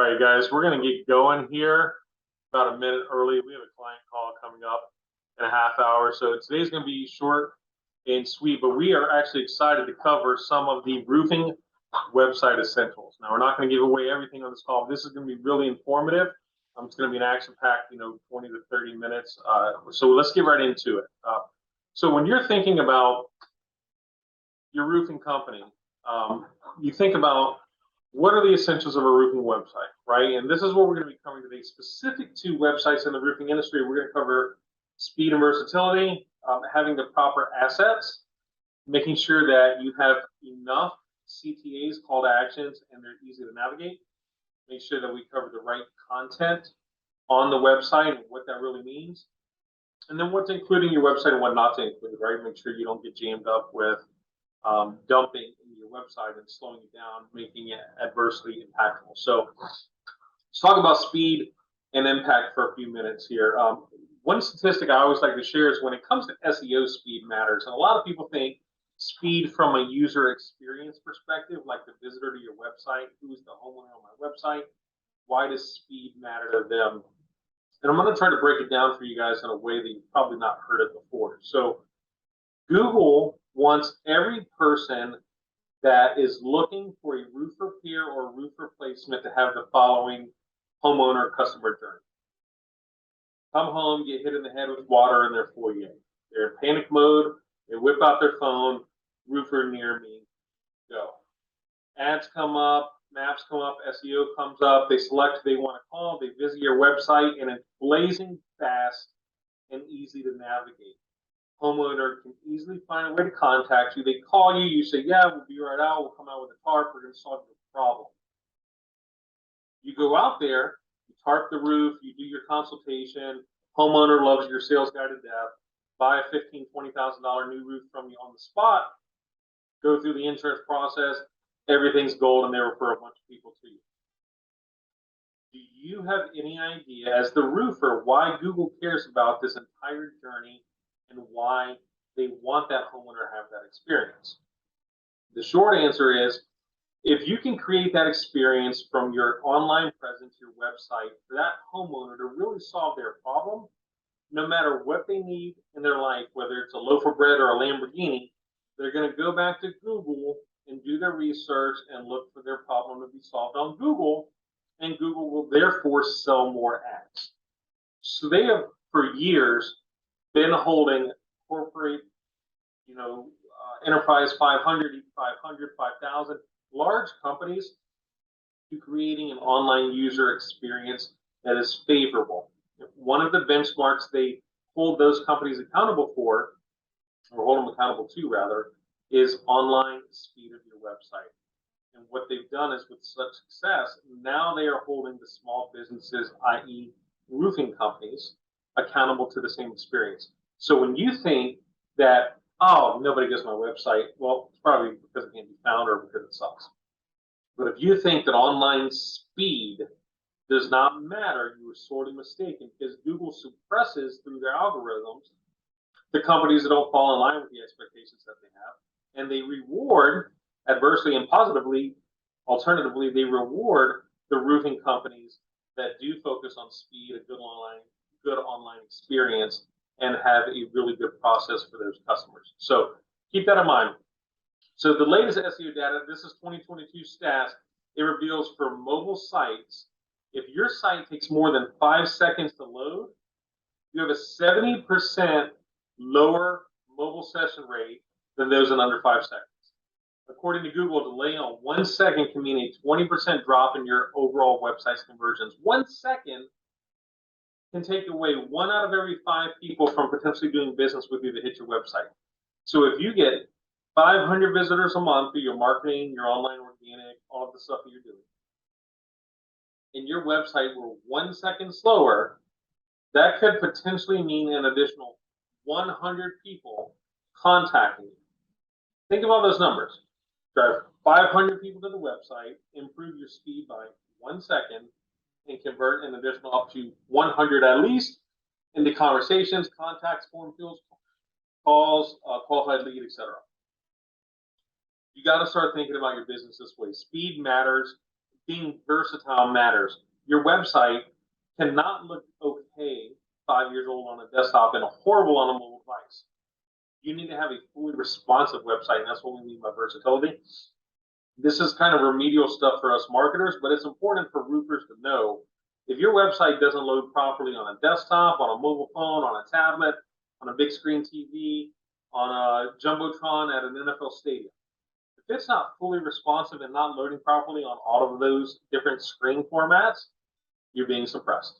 right, guys, we're going to get going here about a minute early. We have a client call coming up in a half hour. So today's going to be short and sweet, but we are actually excited to cover some of the roofing website essentials. Now, we're not going to give away everything on this call. This is going to be really informative. It's going to be an action-packed, 20 to 30 minutes. So let's get right into it. So when you're thinking about your roofing company, you think about what are the essentials of a roofing website, right? And this is what we're going to be covering today. Specific to websites in the roofing industry, we're going to cover speed and versatility, having the proper assets, making sure that you have enough CTAs, call to actions, and they're easy to navigate. Make sure that we cover the right content on the website and what that really means. And then what's included in your website and what not to include, right? Make sure you don't get jammed up with dumping in your website and slowing it down, making it adversely impactful. So let's talk about speed and impact for a few minutes here. One statistic I always like to share is when it comes to SEO, speed matters. And a lot of people think speed from a user experience perspective, like the visitor to your website, who is the homeowner on my website, why does speed matter to them? And I'm going to try to break it down for you guys in a way that you've probably not heard it before. So Google wants every person that is looking for a roof repair or roof replacement to have the following homeowner customer journey. Come home, get hit in the head with water in their foyer. They're in panic mode. They whip out their phone. Roofer near me. Go. Ads come up. Maps come up. SEO comes up. They select who they want to call. They visit your website, and it's blazing fast and easy to navigate. Homeowner can easily find a way to contact you. They call you. You say, yeah, we'll be right out. We'll come out with a tarp. We're going to solve your problem. You go out there. You tarp the roof. You do your consultation. Homeowner loves your sales guy to death. Buy a $15,000, $20,000 new roof from you on the spot. Go through the insurance process. Everything's gold, and they refer a bunch of people to you. Do you have any idea, as the roofer, why Google cares about this entire journey and why they want that homeowner to have that experience? The short answer is, if you can create that experience from your online presence, your website, for that homeowner to really solve their problem, no matter what they need in their life, whether it's a loaf of bread or a Lamborghini, they're going to go back to Google and do their research and look for their problem to be solved on Google, and Google will therefore sell more ads. So they have, for years, been holding corporate, enterprise 500, 500, 5,000, large companies to creating an online user experience that is favorable. One of the benchmarks they hold those companies accountable for, or hold them accountable to rather, is online speed of your website. And what they've done is with such success, now they are holding the small businesses, i.e. roofing companies, accountable to the same experience. So when you think that, oh, nobody goes to my website, well, it's probably because it can't be found or because it sucks. But if you think that online speed does not matter, you are sorely mistaken, because Google suppresses through their algorithms the companies that don't fall in line with the expectations that they have, and they reward, adversely and positively, alternatively, they reward the roofing companies that do focus on speed, a good online experience, and have a really good process for those customers. So keep that in mind. So the latest SEO data, this is 2022 stats, it reveals for mobile sites, if your site takes more than 5 seconds to load, you have a 70% lower mobile session rate than those in under 5 seconds. According to Google, a delay on 1 second can mean a 20% drop in your overall website's conversions. 1 second can take away 1 out of every 5 people from potentially doing business with you to hit your website. So if you get 500 visitors a month through your marketing, your online organic, all of the stuff that you're doing, and your website were 1 second slower, that could potentially mean an additional 100 people contacting you. Think of all those numbers. Drive 500 people to the website, improve your speed by 1 second, and convert an additional up to 100 at least into conversations, contacts, form fills, calls, qualified lead, etc. You got to start thinking about your business this way. Speed matters. being versatile matters. Your website cannot look okay 5 years old on a desktop and horrible on a mobile device. You need to have a fully responsive website, and that's what we mean by versatility. This is kind of remedial stuff for us marketers, but it's important for roofers to know if your website doesn't load properly on a desktop, on a mobile phone, on a tablet, on a big screen TV, on a Jumbotron at an NFL stadium. If it's not fully responsive and not loading properly on all of those different screen formats, you're being suppressed.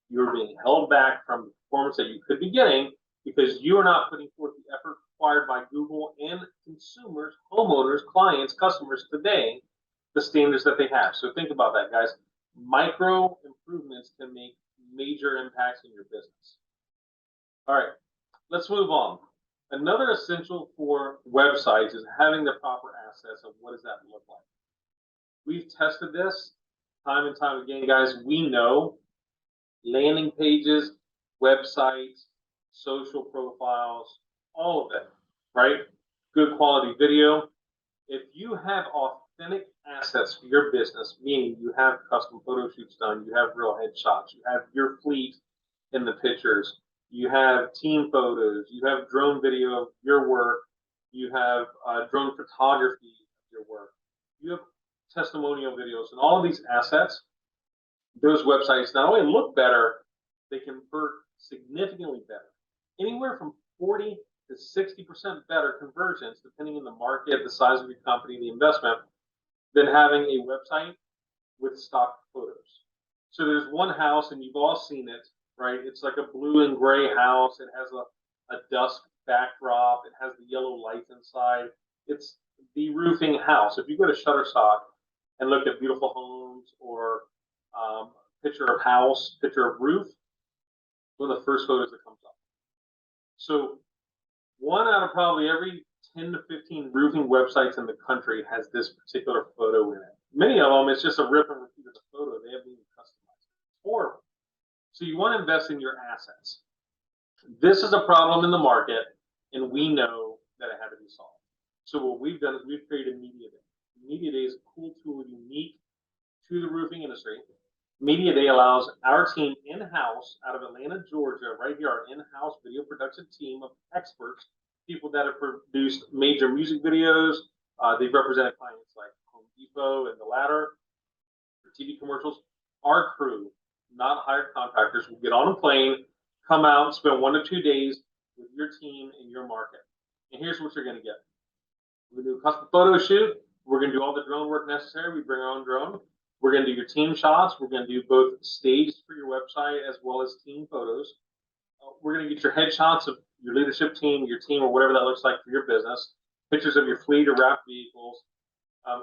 You're being held back from the performance that you could be getting because you are not putting forth the effort required by Google and consumers, homeowners, clients, customers today, the standards that they have. So think about that, guys. Micro improvements can make major impacts in your business. All right, let's move on. Another essential for websites is having the proper assets of what does that look like. We've tested this time and time again, guys. We know landing pages, websites, social profiles, all of it, right? Good quality video. If you have authentic assets for your business, meaning you have custom photo shoots done, you have real headshots, you have your fleet in the pictures, you have team photos, you have drone video of your work, you have drone photography of your work, you have testimonial videos, and all of these assets, those websites not only look better, they convert significantly better. Anywhere from 40 to 60% better conversions, depending on the market, the size of your company, the investment, than having a website with stock photos. So there's one house, and you've all seen it, right? It's like a blue and gray house. It has a dusk backdrop. It has the yellow lights inside. It's the roofing house. If you go to Shutterstock and look at beautiful homes or picture of house, picture of roof, one of the first photos that comes up. So one out of probably every 10 to 15 roofing websites in the country has this particular photo in it. Many of them, it's just a rip and repeat of the photo. They haven't even customized it. It's horrible. So you want to invest in your assets. This is a problem in the market, and we know that it had to be solved. So what we've done is we've created Media Day. Media Day is a cool tool unique to the roofing industry. Media Day allows our team in-house out of Atlanta, Georgia, right here, our in-house video production team of experts, people that have produced major music videos. They've represented clients like Home Depot and The Ladder for TV commercials. Our crew, not hired contractors, will get on a plane, come out, spend 1 to 2 days with your team in your market. And here's what you're going to get. We're going to do a custom photo shoot. We're going to do all the drone work necessary. We bring our own drone. We're going to do your team shots. We're going to do both staged for your website as well as team photos. We're going to get your headshots of your leadership team, your team, or whatever that looks like for your business, pictures of your fleet or wrapped vehicles.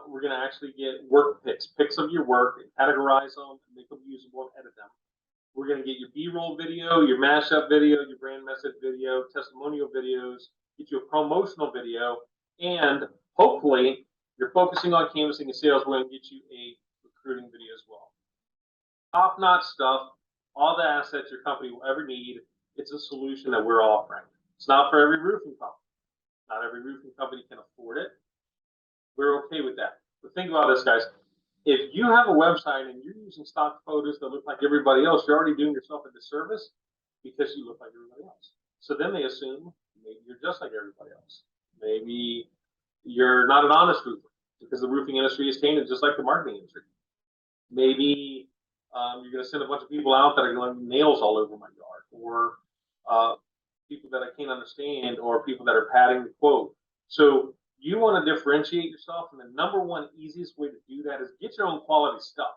We're going to actually get work pics of your work, categorize them, make them usable, and edit them. We're going to get your B-roll video, your mashup video, your brand message video, testimonial videos, get you a promotional video, and hopefully you're focusing on canvassing and sales. We're going to get you a recruiting video as well. Top-notch stuff, all the assets your company will ever need. It's a solution that we're offering. It's not for every roofing company. Not every roofing company can afford it. We're okay with that. But think about this, guys. If you have a website and you're using stock photos that look like everybody else, you're already doing yourself a disservice because you look like everybody else. So then they assume maybe you're just like everybody else. Maybe you're not an honest roofer because the roofing industry is tainted just like the marketing industry. Maybe you're going to send a bunch of people out that are going to have nails all over my yard, or people that I can't understand, or people that are padding the quote. So you want to differentiate yourself, and the number one easiest way to do that is get your own quality stuff.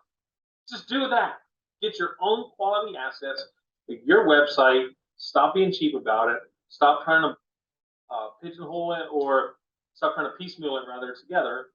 Just do that. Get your own quality assets, your website. Stop being cheap about it. Stop trying to pigeonhole it, or stop trying to piecemeal it rather together.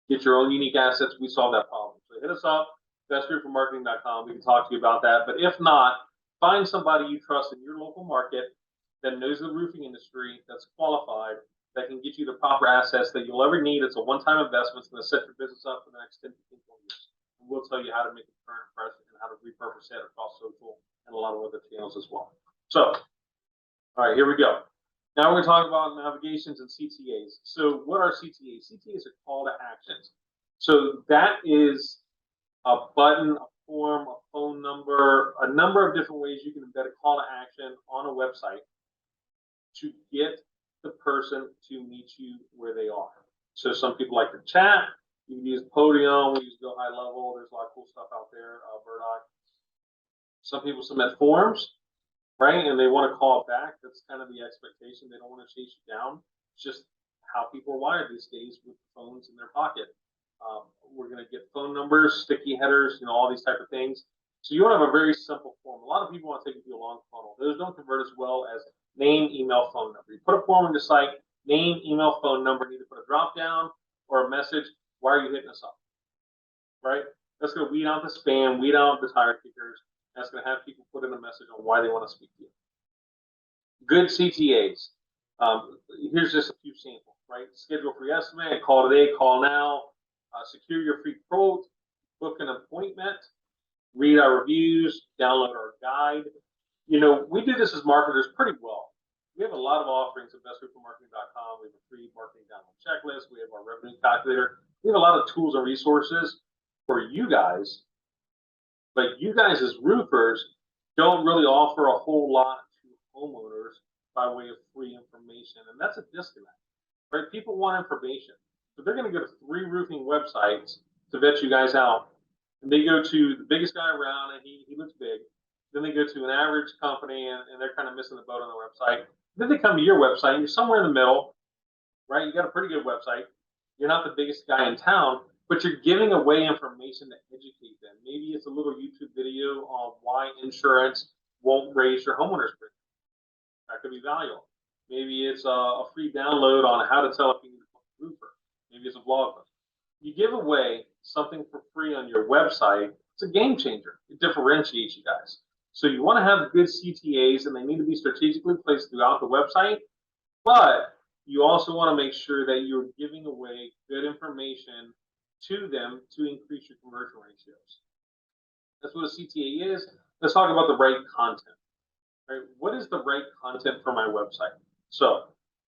Get your own unique assets. We solve that problem. So hit us up, bestroofermarketing.com. We can talk to you about that. But if not, find somebody you trust in your local market that knows the roofing industry, that's qualified, that can get you the proper assets that you'll ever need. It's a one-time investment. It's going to set your business up for the next 10 to 15 years. And we'll tell you how to make it current, fresh, and how to repurpose it across social and a lot of other channels as well. So, all right, here we go. Now we're going to talk about navigations and CTAs. So what are CTAs? CTAs are call to actions. So that is a button, a form, a phone number, a number of different ways you can embed a call to action on a website to get the person to meet you where they are. So some people like to chat. You can use Podium. We use Go High Level. There's a lot of cool stuff out there. Burdock. Some people submit forms, right? And they want to call back. That's kind of the expectation. They don't want to chase you down. It's just how people are wired these days with phones in their pocket. We're going to get phone numbers, sticky headers, all these type of things. So you want to have a very simple form. A lot of people want to take it to a long funnel. Those don't convert as well as name, email, phone number. You put a form in the site, name, email, phone number, need to put a drop down or a message. Why are you hitting us up? Right? That's going to weed out the spam, weed out the tire kickers. That's going to have people put in a message on why they want to speak to you. Good CTAs. Here's just a few samples, right? Schedule free estimate, call today, call now, secure your free quote, book an appointment, read our reviews, download our guide. We do this as marketers pretty well. We have a lot of offerings at bestgroupofmarketing.com. We have a free marketing download checklist. We have our revenue calculator. We have a lot of tools and resources for you guys, but you guys as roofers don't really offer a whole lot to homeowners by way of free information, and that's a disconnect, right? People want information, but they're going to go to 3 roofing websites to vet you guys out, and they go to the biggest guy around, and he looks big. Then they go to an average company, and they're kind of missing the boat on the website. Then they come to your website, and you're somewhere in the middle, right? You got a pretty good website. You're not the biggest guy in town, but you're giving away information to educate them. Maybe it's a little YouTube video on why insurance won't raise your homeowner's premium. That could be valuable. Maybe it's a free download on how to tell if you need a roofer. Maybe it's a blog post. You give away something for free on your website, it's a game changer. It differentiates you guys. So you want to have good CTAs, and they need to be strategically placed throughout the website, but you also want to make sure that you're giving away good information to them to increase your conversion ratios. That's what a CTA is. Let's talk about the right content. Right? What is the right content for my website? So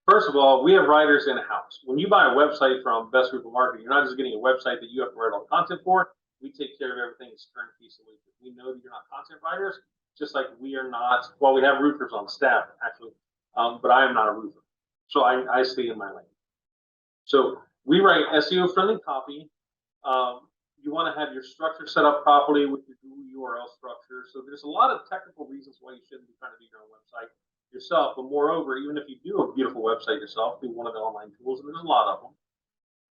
first of all, we have writers in-house. When you buy a website from Best Group of Marketing, you're not just getting a website that you have to write all the content for. We take care of everything. It's turnkey solution. We know that you're not content writers, just like we are not. Well, we have roofers on staff, actually, but I am not a roofer. So I stay in my lane. So we write SEO-friendly copy. You want to have your structure set up properly with your Google URL structure. So there's a lot of technical reasons why you shouldn't be trying to do your own website yourself. But moreover, even if you do a beautiful website yourself through one of the online tools, and there's a lot of them,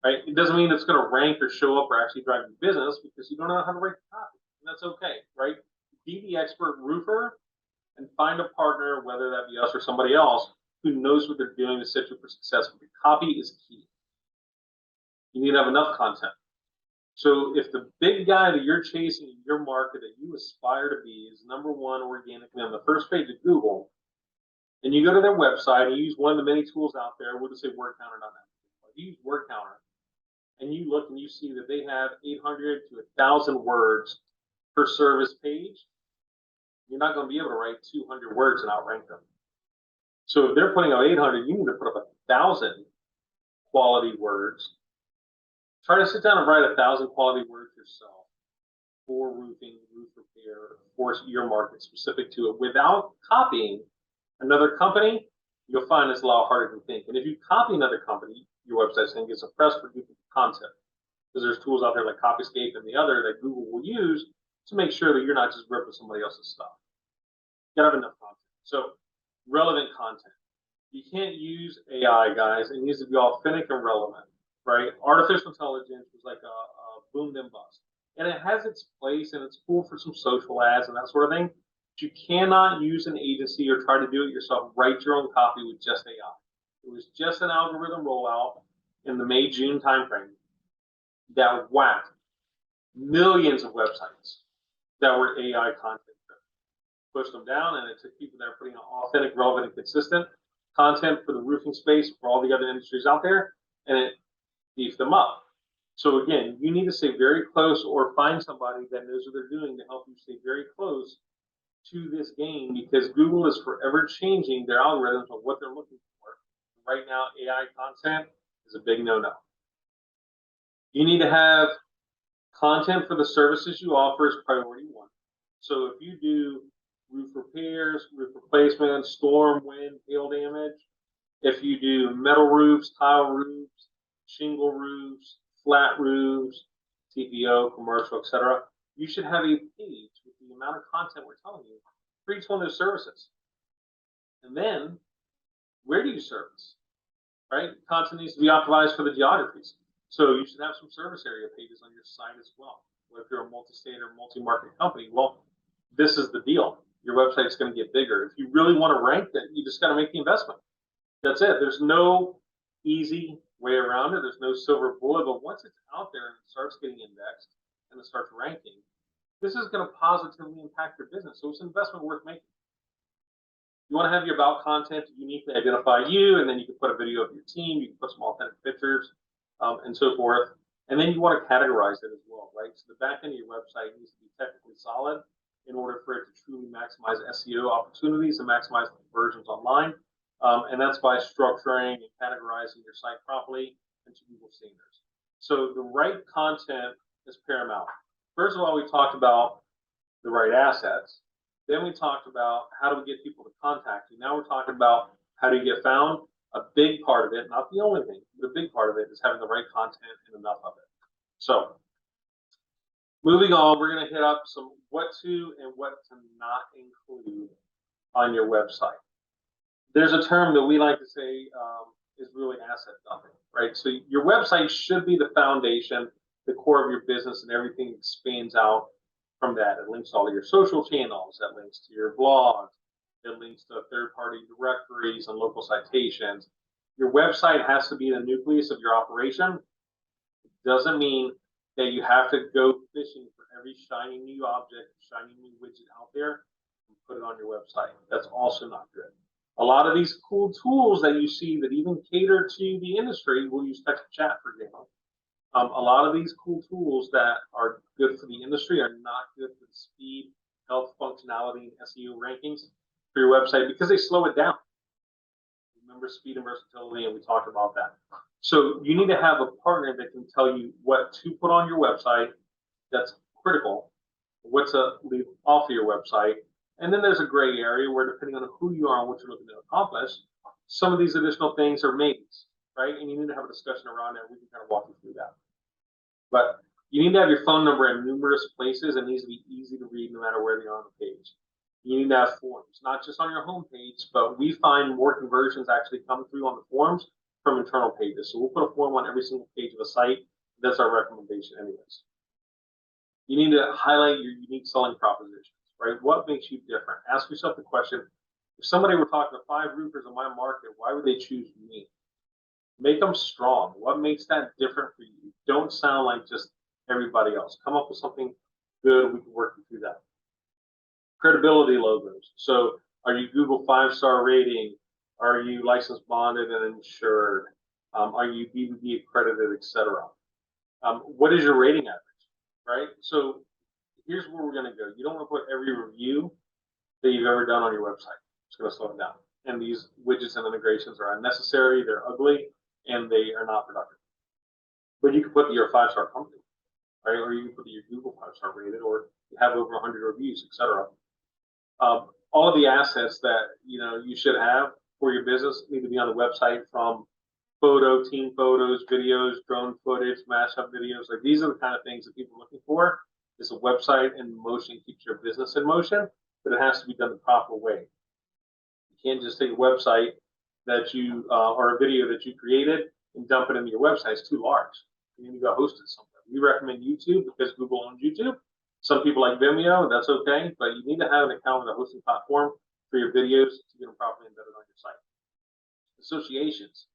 right? It doesn't mean it's going to rank or show up or actually drive your business because you don't know how to write the copy. And that's okay, right? Be the expert roofer and find a partner, whether that be us or somebody else, who knows what they're doing to set you up for success. But the copy is key. You need to have enough content. So if the big guy that you're chasing in your market that you aspire to be is #1 organically on the first page of Google, and you go to their website and you use one of the many tools out there, we'll just say word counter, not that. You use word counter, and you look and you see that they have 800 to 1,000 words per service page. You're not going to be able to write 200 words and outrank them. So if they're putting out 800, you need to put up 1,000 quality words. Try to sit down and write 1,000 quality words yourself for roofing, roof repair, for your market specific to it without copying another company. You'll find it's a lot harder than you think. And if you copy another company, your website's going to get suppressed for duplicate content, because there's tools out there like Copyscape and the other that Google will use to make sure that you're not just ripping somebody else's stuff. You gotta have enough content. So relevant content. You can't use AI, guys. It needs to be authentic and relevant, right? Artificial intelligence is like a boom then bust. And it has its place, and it's cool for some social ads and that sort of thing. But you cannot use an agency or try to do it yourself. Write your own copy with just AI. It was just an algorithm rollout in the May-June timeframe that whacked millions of websites that were AI content. Pushed them down, and it took people that are putting out authentic, relevant, and consistent content for the roofing space for all the other industries out there, and it beefed them up. So again, you need to stay very close or find somebody that knows what they're doing to help you stay very close to this game, because Google is forever changing their algorithms of what they're looking for. Right now, AI content is a big no-no. You need to have content for the services you offer as priority one. So if you do roof repairs, roof replacements, storm, wind, hail damage, if you do metal roofs, tile roofs, shingle roofs, flat roofs, TPO, commercial, etc., you should have a page with the amount of content we're telling you for each one of those services. And then, where do you service? Right? Content needs to be optimized for the geographies. So you should have some service area pages on your site as well. If you're a multi-state or multi-market company, well, this is the deal. Your website's going to get bigger. If you really want to rank that, you just got to make the investment. That's it. There's no easy way around it. There's no silver bullet. But once it's out there and it starts getting indexed and it starts ranking, this is going to positively impact your business. So it's an investment worth making. You want to have your about content to uniquely identify you, and then you can put a video of your team, you can put some authentic pictures, and so forth. And then you want to categorize it as well, right? So the back end of your website needs to be technically solid in order for it to truly maximize SEO opportunities and maximize conversions online. And that's by structuring and categorizing your site properly into Google standards. So the right content is paramount. First of all, we talked about the right assets. Then we talked about how do we get people to contact you. Now we're talking about how do you get found. A big part of it, not the only thing, but a big part of it is having the right content and enough of it. So moving on, we're going to hit up some what to and what to not include on your website. There's a term that we like to say is really asset dumping, right? So your website should be the foundation, the core of your business, and everything expands out from that. It links to all of your social channels, that links to your blogs, it links to third-party directories and local citations. Your website has to be the nucleus of your operation. It doesn't mean that you have to go fishing for every shiny new object, shiny new widget out there and put it on your website. That's also not good. A lot of these cool tools that you see that even cater to the industry, we'll use text to chat, for example. A lot of these cool tools that are good for the industry are not good for the speed, health, functionality, and SEO rankings for your website because they slow it down. Remember speed and versatility, and we talked about that. So you need to have a partner that can tell you what to put on your website that's critical, what to leave off of your website. And then there's a gray area where, depending on who you are and what you're looking to accomplish, some of these additional things are maybes, right? And you need to have a discussion around it. We can kind of walk you through that. But you need to have your phone number in numerous places. It needs to be easy to read no matter where they are on the page. You need to have forms, not just on your home page, but we find more conversions actually come through on the forms from internal pages. So we'll put a form on every single page of a site. That's our recommendation anyways. You need to highlight your unique selling propositions, right? What makes you different? Ask yourself the question, if somebody were talking to 5 roofers in my market, why would they choose me? Make them strong. What makes that different for you? Don't sound like just everybody else. Come up with something good. We can work you through that. Credibility logos. So are you Google 5-star rating? Are you licensed, bonded, and insured? Are you BBB accredited, etc.? What is your rating average, right? So here's where we're going to go. You don't want to put every review that you've ever done on your website. It's going to slow it down. And these widgets and integrations are unnecessary, they're ugly, and they are not productive. But you can put that you're a 5-star company, right? Or you can put that you're Google 5-star rated, or you have over 100 reviews, etc. All of the assets that you should have for your business need to be on the website, from photo, team photos, videos, drone footage, mashup videos. Like, these are the kind of things that people are looking for. Is a website in motion keeps your business in motion, but it has to be done the proper way. You can't just take a website that you or a video that you created and dump it into your website. It's too large. You need to go host it somewhere. We recommend YouTube because Google owns YouTube. Some people like Vimeo, that's okay, but you need to have an account with a hosting platform for your videos to get them properly embedded on your site. Associations.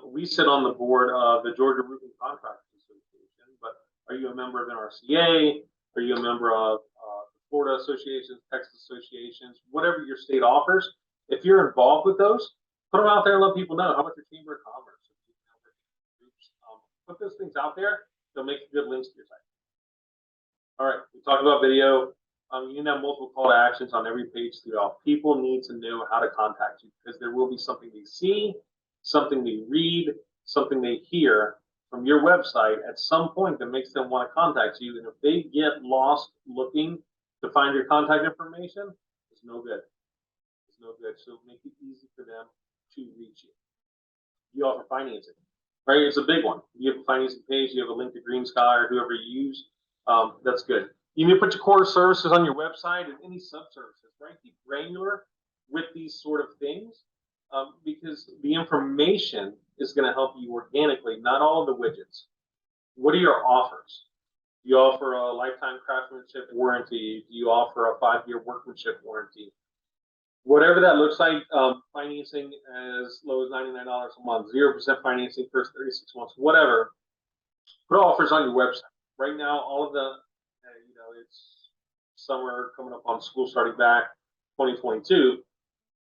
We sit on the board of the Georgia Roofing Contractors Association, but are you a member of NRCA? Are you a member of Florida associations, Texas associations, whatever your state offers? If you're involved with those, put them out there and let people know. How about your Chamber of Commerce? Put those things out there. They'll make good links to your site. All right, we talked about video. You can have multiple call to actions on every page throughout. People need to know how to contact you because there will be something they see, something they read, something they hear from your website at some point that makes them want to contact you. And if they get lost looking to find your contact information, it's no good. It's no good. So make it easy for them to reach you. You offer financing, right? It's a big one. You have a financing page, you have a link to Green Sky or whoever you use. That's good. You need to put your core services on your website and any sub-services, right? Keep granular with these sort of things because the information is going to help you organically, not all of the widgets. What are your offers? Do you offer a lifetime craftsmanship warranty? Do you offer a 5-year workmanship warranty? Whatever that looks like, financing as low as $99 a month, 0% financing first 36 months, whatever. Put offers on your website. Right now, all of the, it's summer coming up on school starting back 2022.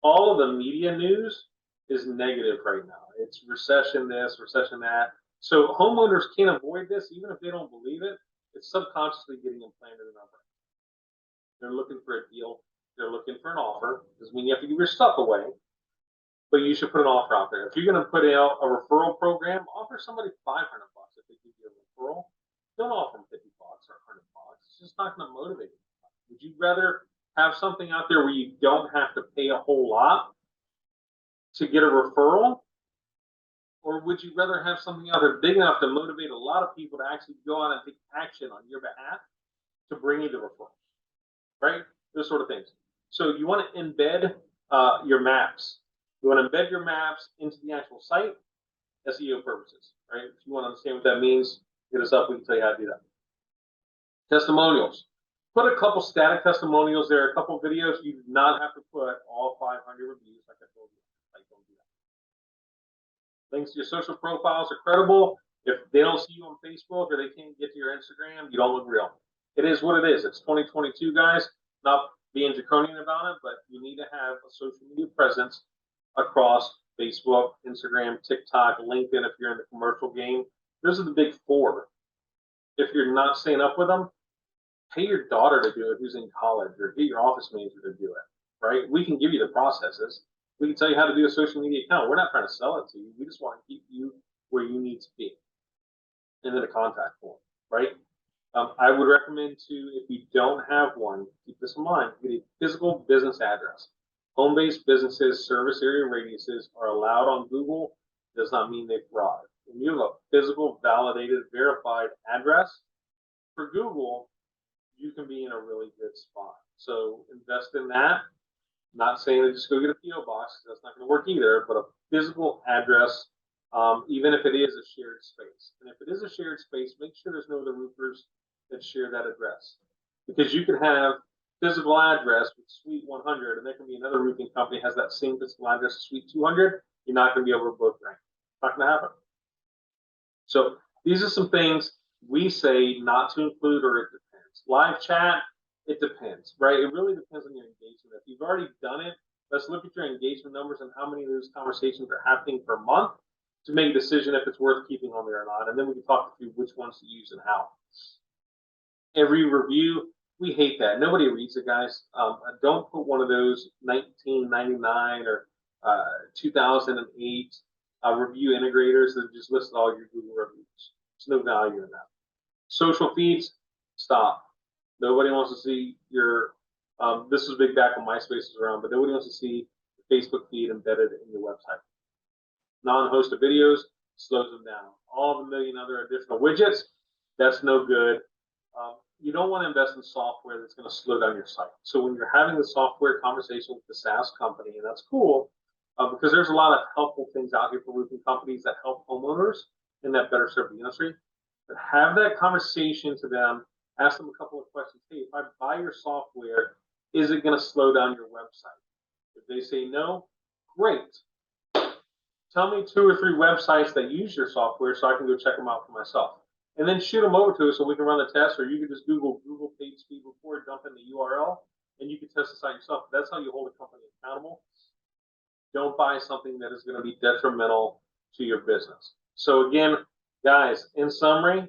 All of the media news is negative right now. It's recession this, recession that. So homeowners can't avoid this, even if they don't believe it. It's subconsciously getting implanted in our brain. They're looking for a deal. They're looking for an offer. Doesn't mean you have to give your stuff away, but you should put an offer out there. If you're going to put out a referral program, offer somebody $500 if they give you a referral. Don't offer them $50 or $100. It's just not going to motivate you. Would you rather have something out there where you don't have to pay a whole lot to get a referral? Or would you rather have something out there big enough to motivate a lot of people to actually go out and take action on your behalf to bring you the referral, right? Those sort of things. So you want to embed your maps. You want to embed your maps into the actual site, SEO purposes, right? If you want to understand what that means, hit us up. We can tell you how to do that. Testimonials. Put a couple static testimonials there, a couple videos. You do not have to put all 500 reviews like I told you. Don't do that. Links to your social profiles are credible. If they don't see you on Facebook or they can't get to your Instagram, you don't look real. It is what it is. It's 2022, guys. Not being draconian about it, but you need to have a social media presence across Facebook, Instagram, TikTok, LinkedIn if you're in the commercial game. Those are the big 4. If you're not staying up with them, pay your daughter to do it who's in college, or get your office manager to do it, right? We can give you the processes. We can tell you how to do a social media account. We're not trying to sell it to you. We just want to keep you where you need to be and in a contact form, right? I would recommend to, if you don't have one, keep this in mind, get a physical business address. Home-based businesses, service area radiuses are allowed on Google. Does not mean they fraud. When you have a physical, validated, verified address for Google, you can be in a really good spot. So invest in that. Not saying to just go get a PO box. That's not going to work either. But a physical address, even if it is a shared space. And if it is a shared space, make sure there's no other roofers that share that address, because you can have physical address with Suite 100, and there can be another roofing company has that same physical address as Suite 200. You're not going to be able to both rank. It's not going to happen. So these are some things we say not to include, or it depends. Live chat, it depends, right? It really depends on your engagement. If you've already done it, let's look at your engagement numbers and how many of those conversations are happening per month to make a decision if it's worth keeping on there or not. And then we can talk through which ones to use and how. Every review, we hate that. Nobody reads it, guys. Don't put one of those 1999 or 2008 review integrators that just list all your Google reviews. There's no value in that. Social feeds, stop. Nobody wants to see your, this was big back when MySpace was around, but nobody wants to see the Facebook feed embedded in your website. Non-hosted videos slows them down. All the million other additional widgets, that's no good. You don't want to invest in software that's going to slow down your site. So when you're having the software conversation with the SaaS company, and that's cool, because there's a lot of helpful things out here for roofing companies that help homeowners and that better serve the industry. But have that conversation to them, ask them a couple of questions. Hey, if I buy your software, is it going to slow down your website? If they say no, great. Tell me 2 or 3 websites that use your software so I can go check them out for myself. And then shoot them over to us so we can run the test, or you can just Google Page Speed Report, dump in the URL, and you can test the site yourself. That's how you hold a company accountable. Don't buy something that is going to be detrimental to your business. So again, guys, in summary,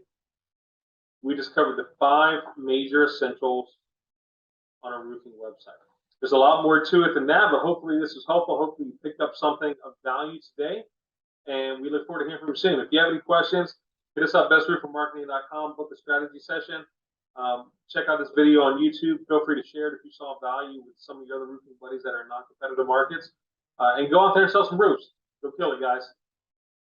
we just covered the 5 major essentials on a roofing website. There's a lot more to it than that, but hopefully this was helpful. Hopefully you picked up something of value today, and we look forward to hearing from you soon. If you have any questions, Hit us up, bestroofingmarketing.com, book a strategy session. Check out this video on YouTube. Feel free to share it if you saw value with some of your other roofing buddies that are in non-competitive markets. And go out there and sell some roofs. Go kill it, guys.